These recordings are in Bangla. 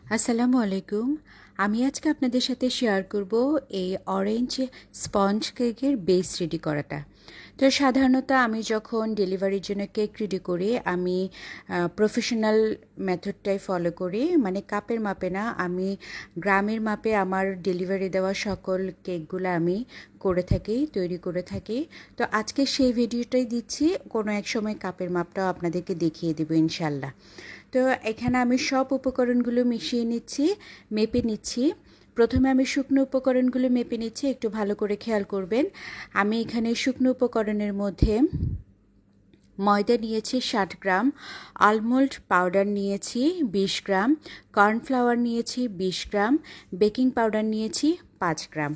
আসসালামু আলাইকুম। আমি আজকে আপনাদের সাথে শেয়ার করব এই অরেঞ্জ স্পঞ্জ কেকের বেস রেডি করাটা। তো সাধারণত আমি যখন ডেলিভারির জন্য কেক রেডি করি আমি প্রফেশনাল মেথডটাই ফলো করি, মানে কাপের মাপে না, আমি গ্রামের মাপে আমার ডেলিভারি দেওয়া সকল কেকগুলো আমি তৈরি করে থাকি। তো আজকে সেই ভিডিওটাই দিচ্ছি, কোনো এক সময় কাপের মাপটাও আপনাদেরকে দেখিয়ে দেবো ইনশাল্লাহ। তো এখানে আমি সব উপকরণগুলো মিশিয়ে নিচ্ছি, মেপে নিচ্ছি। প্রথমে আমি শুকনো উপকরণগুলো মেপে নিচ্ছি, একটু ভালো করে খেয়াল করবেন। আমি এখানে শুকনো উপকরণের মধ্যে ময়দা নিয়েছি 60 গ্রাম, আলমন্ড পাউডার নিয়েছি 20 গ্রাম, কর্নফ্লাওয়ার নিয়েছি 20 গ্রাম, বেকিং পাউডার নিয়েছি 5 গ্রাম।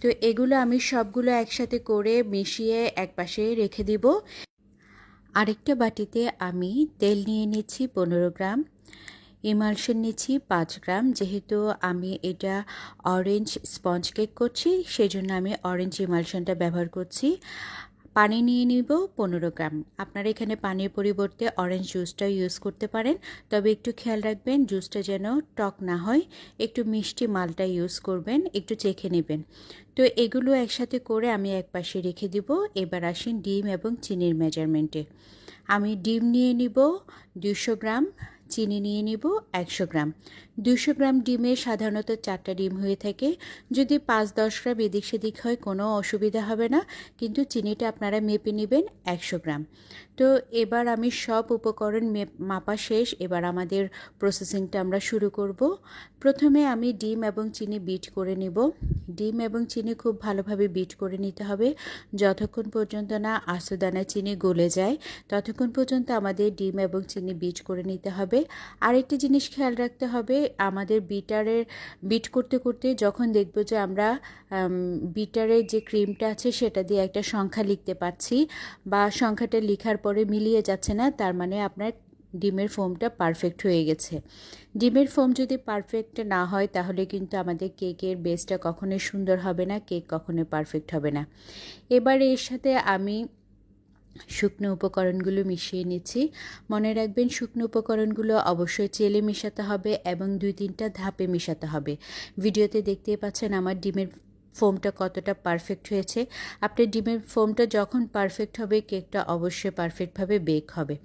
তো এগুলো আমি সবগুলো একসাথে করে মিশিয়ে একপাশে রেখে দিব। আরেকটা বাটিতে আমি তেল নিয়ে নিচ্ছি 15 গ্রাম, ইমালশন নিচ্ছি 5 গ্রাম। যেহেতু আমি এটা অরেঞ্জ স্পঞ্জ কেক করছি সেজন্য আমি অরেঞ্জ ইমালশনটা ব্যবহার করছি। পানি নিয়ে নিব 15 গ্রাম। আপনারা এখানে পানির পরিবর্তে অরেঞ্জ জুসটা ইউজ করতে পারেন, তবে একটু খেয়াল রাখবেন জুসটা যেন টক না হয়, একটু মিষ্টি মালটা ইউজ করবেন, একটু চেখে নেবেন। তো এগুলো একসাথে করে আমি একপাশে রেখে দিব। এবার আসেন ডিম এবং চিনির মেজারমেন্টে। আমি ডিম নিয়ে নিব 200 গ্রাম, চিনি নিয়ে নিব 100 গ্রাম। 200 গ্রাম ডিমে সাধারণত 4টা ডিম হয়ে থাকে, যদি 5-10 গ্রাম এদিক সেদিক হয় কোনো অসুবিধা হবে না, কিন্তু চিনিটা আপনারা মেপে নেবেন 100 গ্রাম। তো এবার আমি সব উপকরণ মাপা শেষ, এবার আমাদের প্রসেসিংটা আমরা শুরু করব। প্রথমে আমি ডিম এবং চিনি বিট করে নেব। ডিম এবং চিনি খুব ভালোভাবে বিট করে নিতে হবে, যতক্ষণ পর্যন্ত না আস্তদানা চিনি গলে যায় ততক্ষণ পর্যন্ত আমাদের ডিম এবং চিনি বিট করে নিতে হবে। আরেকটি জিনিস খেয়াল রাখতে হবে, আমাদের বিট করতে করতে যখন দেখব যে আমরা বিটারের যে ক্রিমটা আছে সেটা দিয়ে একটা সংখ্যা লিখতে পারছি বা সংখ্যাটা লেখার পরে মিলিয়ে যাচ্ছে না, তার মানে আপনার ডিমের ফোমটা পারফেক্ট হয়ে গেছে। ডিমের ফোম যদি পারফেক্ট না হয় তাহলে কিন্তু আমাদের কেকের বেসটা কখনোই সুন্দর হবে না, কেক কখনোই পারফেক্ট হবে না। এবার এর সাথে আমি শুকনো উপকরণগুলো মিশিয়ে নিচ্ছি। মনে রাখবেন শুকনো উপকরণগুলো অবশ্যই চেলে মেশাতে হবে এবং 2-3টা ধাপে মেশাতে হবে। ভিডিওতে দেখতেই পাচ্ছেন আমার ডিমের ফোমটা কতটা পারফেক্ট হয়েছে। আপনার ডিমের ফোমটা যখন পারফেক্ট হবে কেকটা অবশ্যই পারফেক্টভাবে বেক হবে।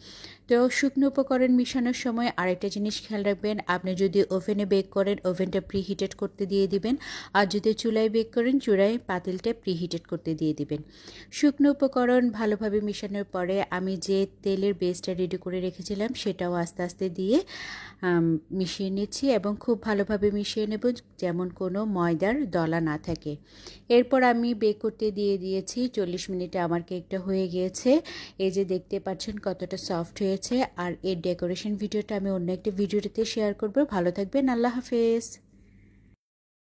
তো শুকনো উপকরণ মিশানোর সময় আরেকটা জিনিস খেয়াল রাখবেন, আপনি যদি ওভেনে বেক করেন ওভেনটা প্রিহিটেড করতে দিয়ে দিবেন, আর যদি চুলায় বেক করেন চুলায় পাতিলটা প্রিহিটেড করতে দিয়ে দিবেন। শুকনো উপকরণ ভালোভাবে মেশানোর পরে আমি যে তেলের বেসটা রেডি করে রেখেছিলাম সেটাও আস্তে আস্তে দিয়ে মিশিয়ে নিচ্ছি এবং খুব ভালোভাবে মিশিয়ে নেব যেমন কোনো ময়দার দলা না থাকে। এরপর আমি বেক করতে দিয়ে দিয়েছি 40 মিনিটে আমার কেকটা হয়ে গিয়েছে। এই যে দেখতে পাচ্ছেন কতটা সফট হয়েছে। আর এর ডেকোরেশন ভিডিওটা আমি অন্য একটা ভিডিওতে শেয়ার করব। ভালো থাকবেন, আল্লাহ হাফেজ।